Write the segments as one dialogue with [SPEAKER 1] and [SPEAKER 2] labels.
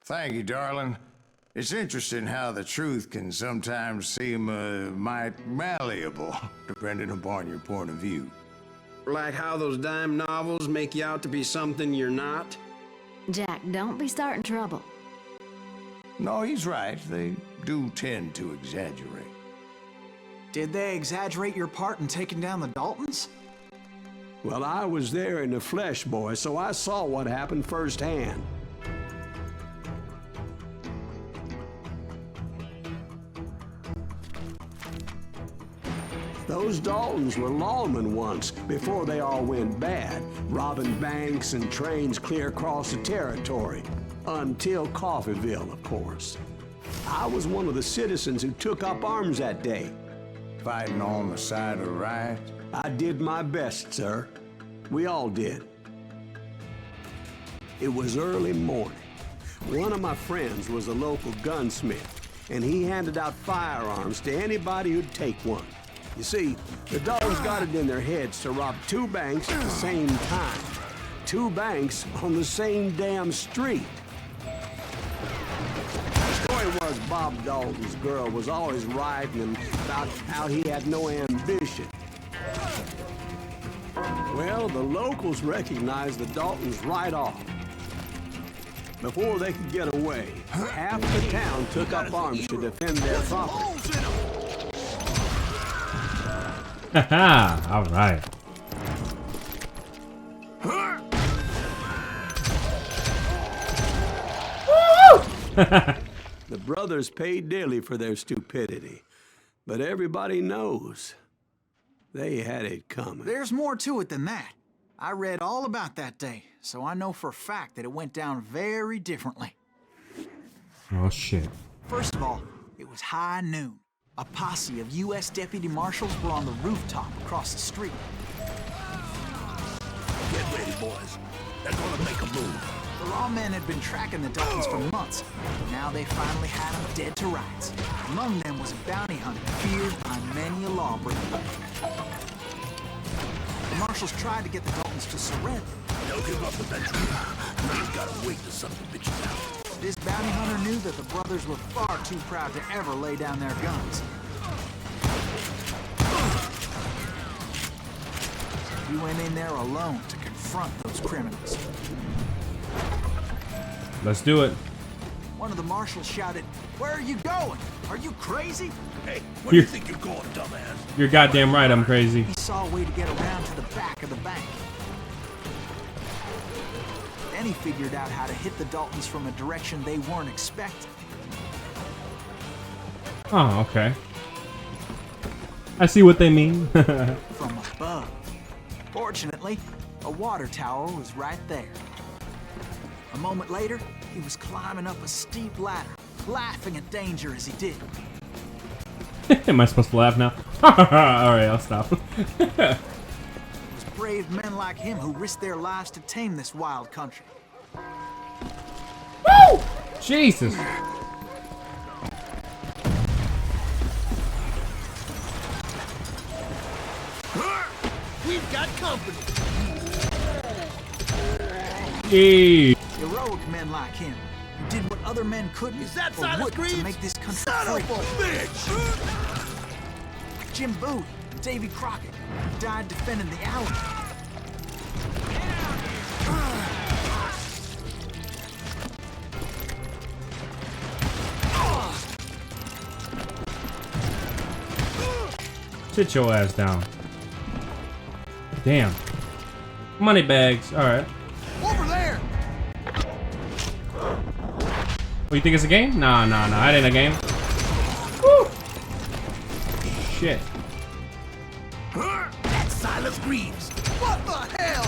[SPEAKER 1] Thank you, darling. It's interesting how the truth can sometimes seem might malleable, depending upon your point of view.
[SPEAKER 2] Like how those dime novels make you out to be something you're not?
[SPEAKER 3] Jack, don't be starting trouble.
[SPEAKER 1] No, he's right. They do tend to exaggerate.
[SPEAKER 4] Did they exaggerate your part in taking down the Daltons?
[SPEAKER 5] Well, I was there in the flesh, boy, so I saw what happened firsthand. Those Daltons were lawmen once, before they all went bad, robbing banks and trains clear across the territory. Until Coffeeville, of course. I was one of the citizens who took up arms that day.
[SPEAKER 1] Fighting on the side of the right?
[SPEAKER 5] I did my best, sir. We all did. It was early morning. One of my friends was a local gunsmith, and he handed out firearms to anybody who'd take one. You see, the Daltons got it in their heads to rob 2 banks at the same time. 2 banks on the same damn street. The story was Bob Dalton's girl was always writing him about how he had no ambition. Well, the locals recognized the Daltons right off. Before they could get away, half the town took up arms to defend their property.
[SPEAKER 6] Haha, all right.
[SPEAKER 5] The brothers paid dearly for their stupidity, but everybody knows they had it coming.
[SPEAKER 4] There's more to it than that. I read all about that day, so I know for a fact that it went down very differently.
[SPEAKER 6] Oh shit.
[SPEAKER 4] First of all, it was high noon. A posse of U.S. deputy marshals were on the rooftop across the street.
[SPEAKER 7] Get ready, boys. They're gonna make a move.
[SPEAKER 4] The lawmen had been tracking the Daltons for months, but now they finally had them dead to rights. Among them was a bounty hunter feared by many a lawbreaker. The marshals tried to get the Daltons to surrender.
[SPEAKER 7] They'll give up eventually. We just gotta wait to suck the bitches out.
[SPEAKER 4] This bounty hunter knew that the brothers were far too proud to ever lay down their guns. He went in there alone to confront those criminals.
[SPEAKER 6] Let's do it.
[SPEAKER 4] One of the marshals shouted, "Where are you going? Are you crazy?"
[SPEAKER 7] Hey, where do you think you're going, dumbass?
[SPEAKER 6] You're goddamn right, I'm crazy.
[SPEAKER 4] He saw a way to get around to the back of the bank. Then he figured out how to hit the Daltons from a direction they weren't expecting.
[SPEAKER 6] Oh, okay. I see what they mean.
[SPEAKER 4] From above. Fortunately, a water tower was right there. A moment later, he was climbing up a steep ladder, laughing at danger as he did.
[SPEAKER 6] Am I supposed to laugh now? Alright, I'll stop.
[SPEAKER 4] It was brave men like him who risked their lives to tame this wild country.
[SPEAKER 6] Woo! Jesus.
[SPEAKER 7] We've got company.
[SPEAKER 6] Yay.
[SPEAKER 4] Heroic men like him, who did what other men couldn't
[SPEAKER 7] Is that
[SPEAKER 4] or
[SPEAKER 7] Silas
[SPEAKER 4] wouldn't to
[SPEAKER 7] Greaves?
[SPEAKER 4] make this country
[SPEAKER 7] Son
[SPEAKER 4] free.
[SPEAKER 7] of a bitch!
[SPEAKER 4] Jim Bowie and Davy Crockett, who died defending the Alamo.
[SPEAKER 6] Sit your ass down. Damn. Money bags. Alright.
[SPEAKER 4] Over there!
[SPEAKER 6] What, you think it's a game? Nah, it ain't a game. Woo! Shit.
[SPEAKER 7] That's Silas Greaves. What the hell?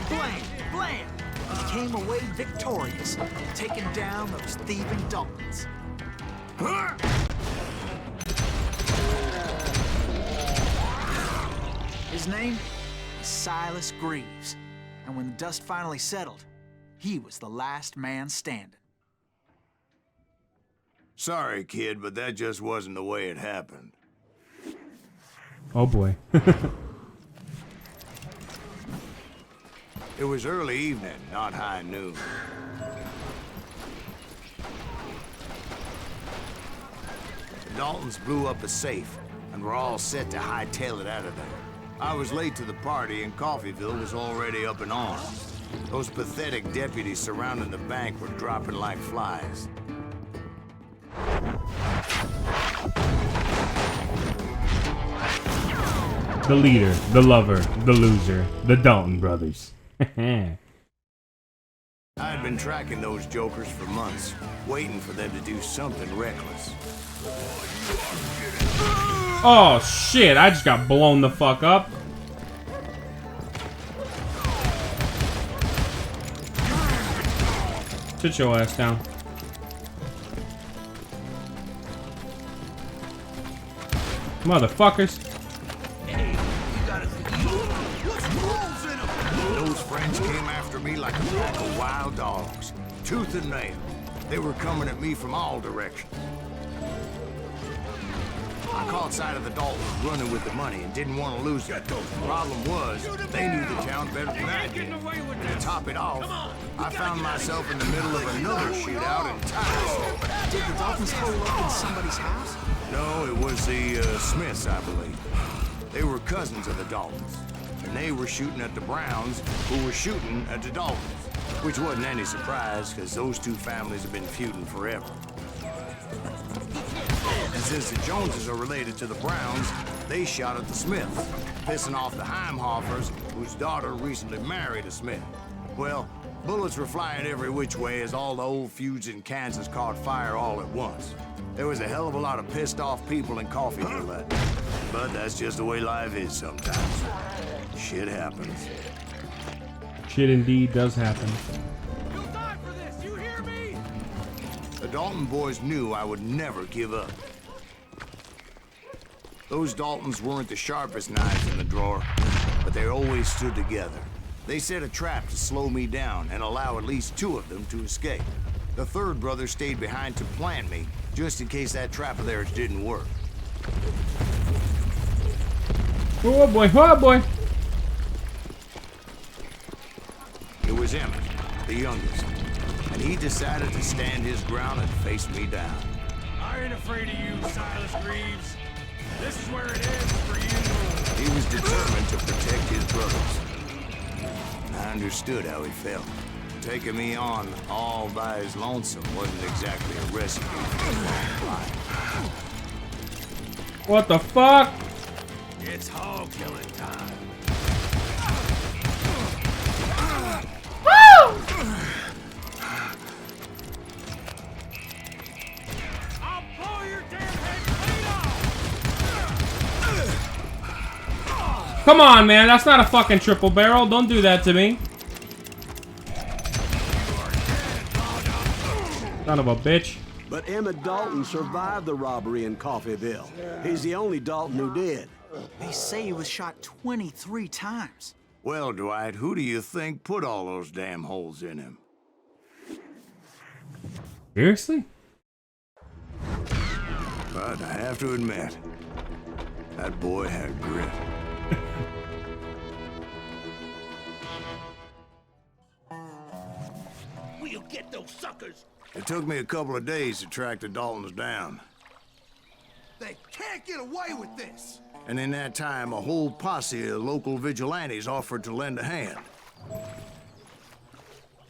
[SPEAKER 4] Blam! Blam! He came away victorious, taking down those thieving Daltons. His name was Silas Greaves, and when the dust finally settled, he was the last man standing.
[SPEAKER 1] Sorry, kid, but that just wasn't the way it happened.
[SPEAKER 6] Oh boy.
[SPEAKER 1] It was early evening, not high noon. The Daltons blew up a safe, and were all set to hightail it out of there. I was late to the party, and Coffeyville was already up in arms. Those pathetic deputies surrounding the bank were dropping like flies.
[SPEAKER 6] The leader, the lover, the loser, the Dalton brothers.
[SPEAKER 1] I had been tracking those jokers for months, waiting for them to do something reckless.
[SPEAKER 6] Oh shit, I just got blown the fuck up. Sit your ass down. Motherfuckers.
[SPEAKER 1] Those friends came after me like a pack of wild dogs, tooth and nail. They were coming at me from all directions. I caught sight of the Daltons running with the money and didn't want to lose it. The problem was, they knew the town better than I did. To top it off, I found myself in the middle of another shootout in Titus.
[SPEAKER 4] Did the Daltons hole up in somebody's house?
[SPEAKER 1] No, it was the Smiths, I believe. They were cousins of the Daltons, and they were shooting at the Browns, who were shooting at the Daltons, which wasn't any surprise, because those two families have been feuding forever. And since the Joneses are related to the Browns, they shot at the Smiths, pissing off the Heimhoffers, whose daughter recently married a Smith. Well, bullets were flying every which way as all the old feuds in Kansas caught fire all at once. There was a hell of a lot of pissed off people in Coffeyville that day. But that's just the way life is sometimes. Shit happens.
[SPEAKER 6] Shit indeed does happen.
[SPEAKER 7] You'll die for this, you hear me?
[SPEAKER 1] The Dalton boys knew I would never give up. Those Daltons weren't the sharpest knives in the drawer, but they always stood together. They set a trap to slow me down and allow at least two of them to escape. The third brother stayed behind to plant me, just in case that trap of theirs didn't work.
[SPEAKER 6] Oh boy, oh boy.
[SPEAKER 1] It was Emmett, the youngest, and he decided to stand his ground and face me down.
[SPEAKER 7] I ain't afraid of you, Silas Greaves. This is where it ends for you.
[SPEAKER 1] He was determined to protect his brothers. I understood how he felt. Taking me on all by his lonesome wasn't exactly a recipe for a long life.
[SPEAKER 6] What the fuck?
[SPEAKER 7] It's hog killing time. I'll blow your damn head clean off.
[SPEAKER 6] Come on, man. That's not a fucking triple barrel. Don't do that to me. Son of a bitch.
[SPEAKER 5] But Emmett Dalton survived the robbery in Coffeyville. He's the only Dalton who did.
[SPEAKER 4] They say he was shot 23 times.
[SPEAKER 1] Well, Dwight, who do you think put all those damn holes in him?
[SPEAKER 6] Seriously?
[SPEAKER 1] But I have to admit, that boy had grit.
[SPEAKER 7] We'll get those suckers.
[SPEAKER 1] It took me a couple of days to track the Daltons down.
[SPEAKER 7] They can't get away with this.
[SPEAKER 1] And in that time, a whole posse of local vigilantes offered to lend a hand.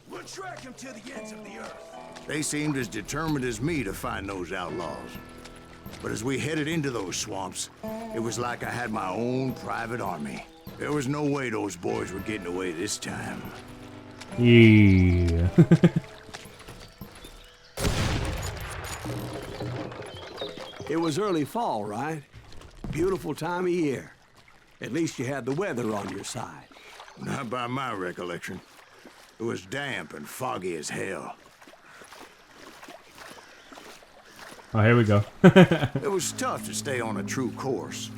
[SPEAKER 7] We'll track them to the ends of the earth.
[SPEAKER 1] They seemed as determined as me to find those outlaws. But as we headed into those swamps, it was like I had my own private army. There was no way those boys were getting away this time.
[SPEAKER 6] Yeah.
[SPEAKER 5] It was early fall, right? Beautiful time of year. At least you had the weather on your side.
[SPEAKER 1] Not by my recollection. It was damp and foggy as hell.
[SPEAKER 6] Oh, here we go.
[SPEAKER 1] It was tough to stay on a true course,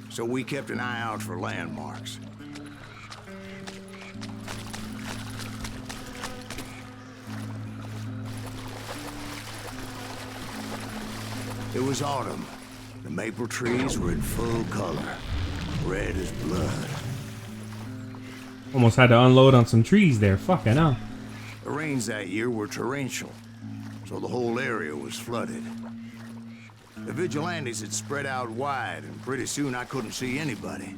[SPEAKER 1] so we kept an eye out for landmarks. It was autumn. The maple trees were in full color, red as blood.
[SPEAKER 6] Almost had to unload on some trees there. Fucking hell.
[SPEAKER 1] The rains that year were torrential, so the whole area was flooded. The vigilantes had spread out wide, and pretty soon I couldn't see anybody.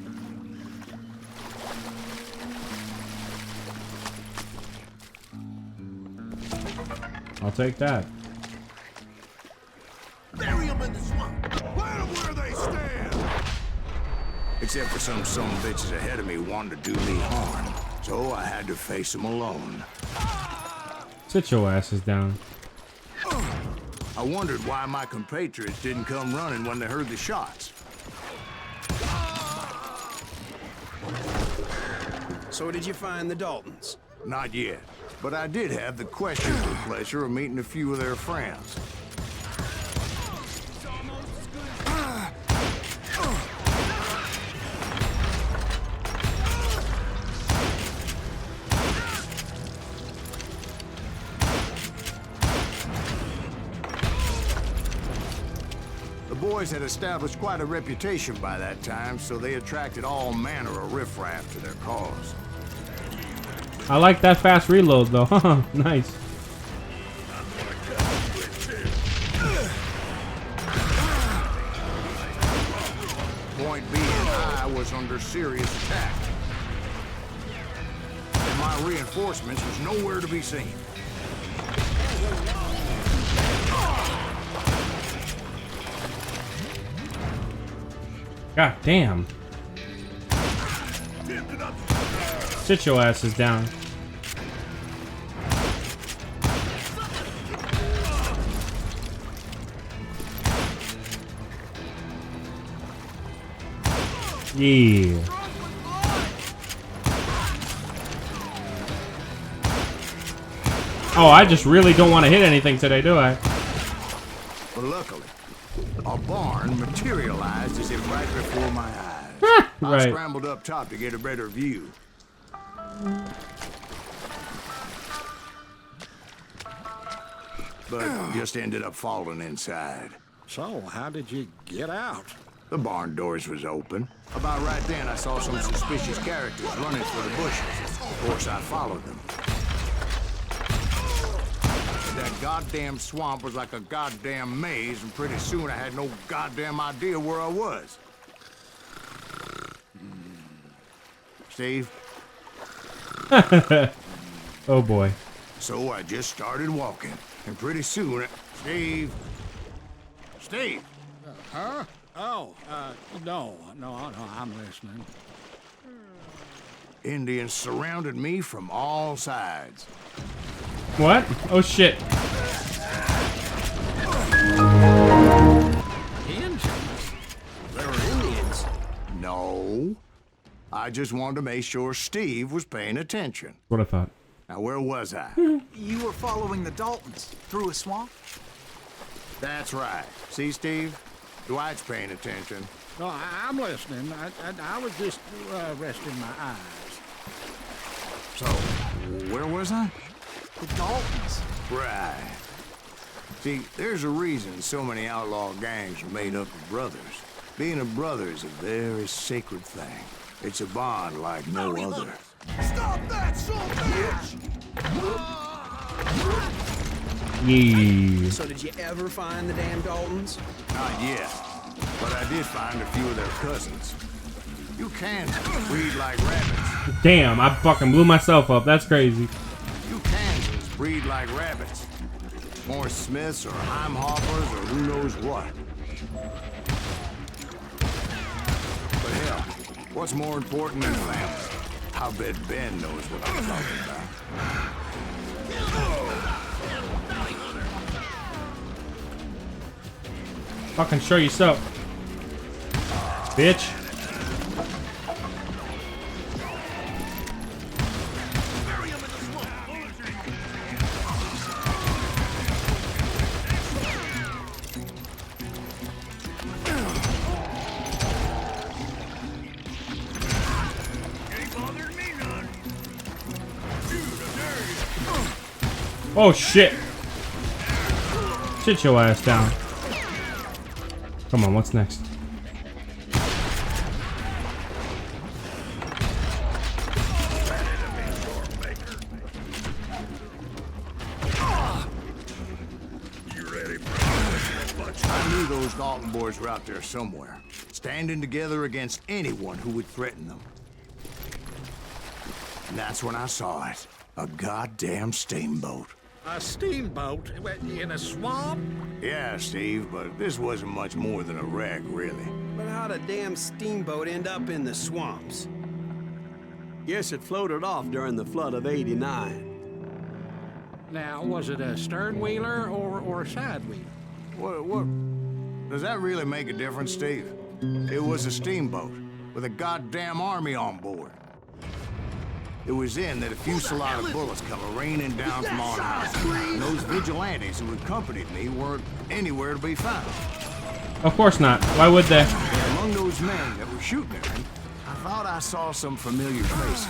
[SPEAKER 6] I'll take that.
[SPEAKER 1] Bury them in the swamp. Plant them where they stand. Except for some bitches ahead of me wanted to do me harm, so I had to face them alone.
[SPEAKER 6] Sit your asses down.
[SPEAKER 1] I wondered why my compatriots didn't come running when they heard the shots.
[SPEAKER 2] So did you find the Daltons?
[SPEAKER 1] Not yet, but I did have the questionable pleasure of meeting a few of their friends. The boys had established quite a reputation by that time, so they attracted all manner of riffraff to their cause.
[SPEAKER 6] I like that fast reload though. Nice.
[SPEAKER 1] Point being, I was under serious attack. And my reinforcements was nowhere to be seen.
[SPEAKER 6] God damn. Sit your asses down. Yeah. Oh, I just really don't want to hit anything today, do I?
[SPEAKER 1] But luckily, a barn materialized as if right before my eyes. I
[SPEAKER 6] Right.
[SPEAKER 1] scrambled up top to get a better view. But just ended up falling inside.
[SPEAKER 8] So, how did you get out?
[SPEAKER 1] The barn doors was open. About right then, I saw some suspicious characters running for the bushes. Of course, I followed them. That goddamn swamp was like a goddamn maze, and pretty soon I had no goddamn idea where I was. Steve?
[SPEAKER 6] Oh boy.
[SPEAKER 1] So I just started walking, and pretty soon, Steve? Steve?
[SPEAKER 8] Huh? Oh, no, I'm listening.
[SPEAKER 1] Indians surrounded me from all sides.
[SPEAKER 6] What? Oh shit.
[SPEAKER 8] Indians?
[SPEAKER 2] They were Indians.
[SPEAKER 1] No. I just wanted to make sure Steve was paying attention.
[SPEAKER 6] What I thought.
[SPEAKER 1] Now, where was I?
[SPEAKER 4] You were following the Daltons through a swamp?
[SPEAKER 1] That's right. See, Steve? Dwight's paying attention.
[SPEAKER 8] No, I'm listening. I was just resting my eyes.
[SPEAKER 1] So, where was I?
[SPEAKER 4] The Daltons.
[SPEAKER 1] Right. See, there's a reason so many outlaw gangs are made up of brothers. Being a brother is a very sacred thing. It's a bond like no other. Stop that, son bitch!
[SPEAKER 6] Yeah.
[SPEAKER 2] So did you ever find the damn Daltons?
[SPEAKER 1] Not yet, but I did find a few of their cousins. You can breed like rabbits.
[SPEAKER 6] Damn, I fucking blew myself up. That's crazy.
[SPEAKER 1] You Kansans breed like rabbits. More Smiths or Heimhoffers or who knows what. But hell, what's more important than family? I'll bet Ben knows what I'm talking about.
[SPEAKER 6] Fucking show yourself. Bitch. Oh shit. Sit your ass down. Come on, what's next?
[SPEAKER 1] those Dalton boys were out there somewhere, standing together against anyone who would threaten them. And that's when I saw it. A goddamn steamboat.
[SPEAKER 8] A steamboat in a swamp?
[SPEAKER 1] Yeah, Steve, but this wasn't much more than a wreck, really.
[SPEAKER 2] But how'd a damn steamboat end up in the swamps?
[SPEAKER 5] Guess it floated off during the flood of '89.
[SPEAKER 8] Now, was it a stern wheeler or a side wheeler?
[SPEAKER 1] What? Does that really make a difference, Steve? It was a steamboat with a goddamn army on board. It was then that a fusillade of bullets come raining down from on high, and those vigilantes who accompanied me weren't anywhere to be found.
[SPEAKER 6] Of course not. Why would they?
[SPEAKER 1] And among those men that were shooting at me, I thought I saw some familiar faces.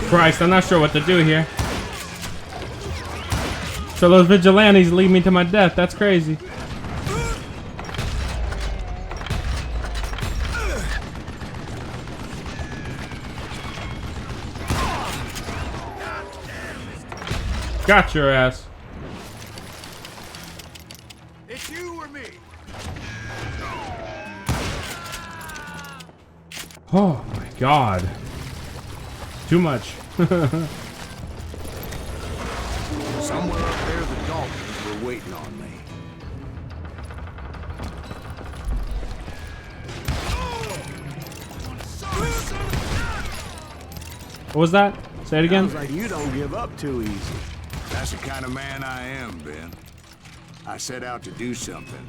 [SPEAKER 6] Christ, I'm not sure what to do here. So those vigilantes lead me to my death. That's crazy. Got your ass.
[SPEAKER 1] It's you or me.
[SPEAKER 6] Oh my god. Too much.
[SPEAKER 1] Somewhere up there, the Daltons were waiting on me.
[SPEAKER 6] What was that? Say it again.
[SPEAKER 5] Sounds like you don't give up too easy.
[SPEAKER 1] That's the kind of man I am, Ben. I set out to do something.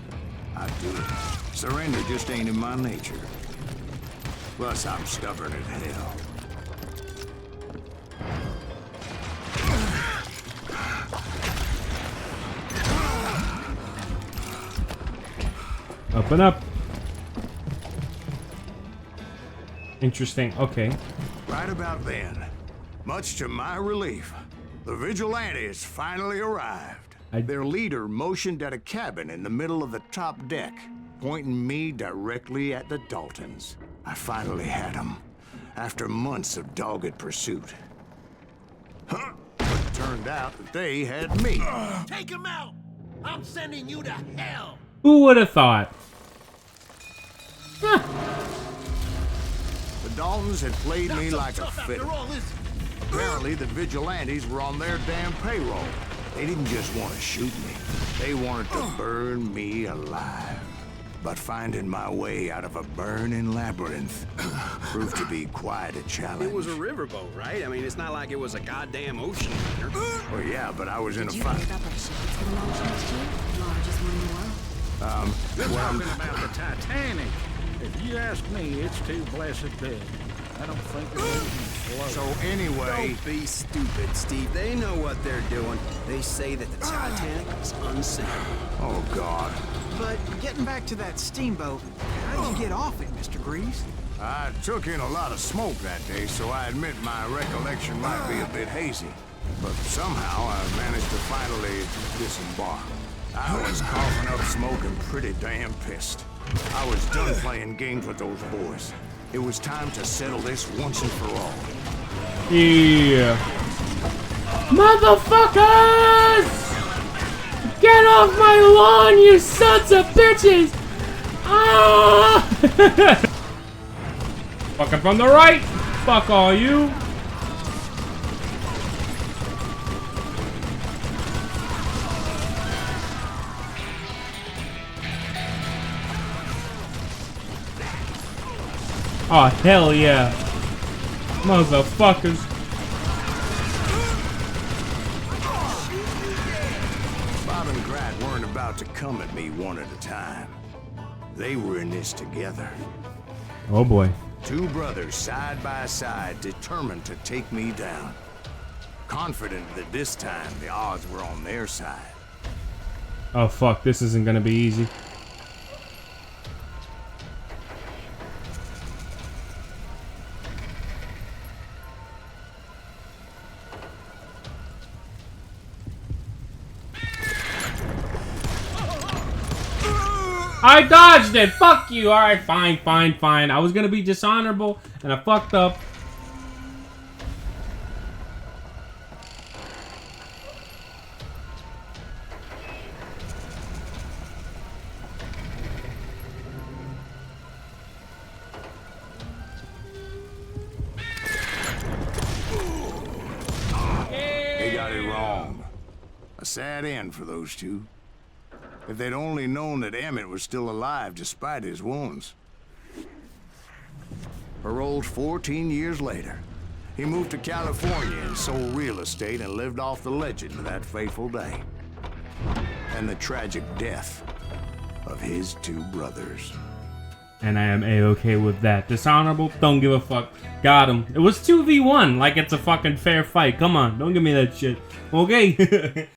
[SPEAKER 1] I do it. Surrender just ain't in my nature. Plus, I'm stubborn as hell.
[SPEAKER 6] Up and up. Interesting. Okay.
[SPEAKER 1] Right about then, much to my relief, the vigilantes finally arrived. Their leader motioned at a cabin in the middle of the top deck, pointing me directly at the Daltons. I finally had them, after months of dogged pursuit. Huh? But it turned out that they had me.
[SPEAKER 7] Take him out! I'm sending you to hell!
[SPEAKER 6] Who would have thought? Huh.
[SPEAKER 1] The Daltons had played me like a fiddle. Apparently, the vigilantes were on their damn payroll. They didn't just want to shoot me. They wanted to burn me alive. But finding my way out of a burning labyrinth proved to be quite a challenge.
[SPEAKER 2] It was a riverboat, right? I mean, it's not like it was a goddamn ocean liner.
[SPEAKER 1] Well, yeah, but I was in a
[SPEAKER 3] Did you hear
[SPEAKER 1] fight.
[SPEAKER 3] about that ship that's gonna launch next year? Largest one in the world.
[SPEAKER 8] You're talking about the Titanic. If you ask me, it's too blessed big. I don't think it will even float.
[SPEAKER 1] So anyway,
[SPEAKER 2] Don't be stupid, Steve. They know what they're doing. They say that the Titanic is unsinkable.
[SPEAKER 1] oh God.
[SPEAKER 4] But getting back to that steamboat, how'd you get off it, Mr. Greaves?
[SPEAKER 1] I took in a lot of smoke that day, so I admit my recollection might be a bit hazy. But somehow I managed to finally disembark. I was coughing up smoke and pretty damn pissed. I was done playing games with those boys. It was time to settle this once and for all.
[SPEAKER 6] Yeah. Motherfuckers! Get off my lawn, you sons of bitches! Ah! Fucking from the right! Fuck all you! Oh, hell yeah. Motherfuckers.
[SPEAKER 1] Bob and Grat weren't about to come at me one at a time. They were in this together.
[SPEAKER 6] Oh boy.
[SPEAKER 1] Two brothers side by side, determined to take me down. Confident that this time the odds were on their side.
[SPEAKER 6] Oh fuck, this isn't gonna be easy. I dodged it! Fuck you! Alright, fine, fine, fine. I was gonna be dishonorable, and I fucked up.
[SPEAKER 1] A sad end for those two. If they'd only known that Emmett was still alive despite his wounds. Paroled 14 years later, he moved to California and sold real estate and lived off the legend of that fateful day. And the tragic death of his two brothers.
[SPEAKER 6] And I am A-okay with that. Dishonorable? Don't give a fuck. Got him. It was 2v1, like it's a fucking fair fight. Come on, don't give me that shit. Okay?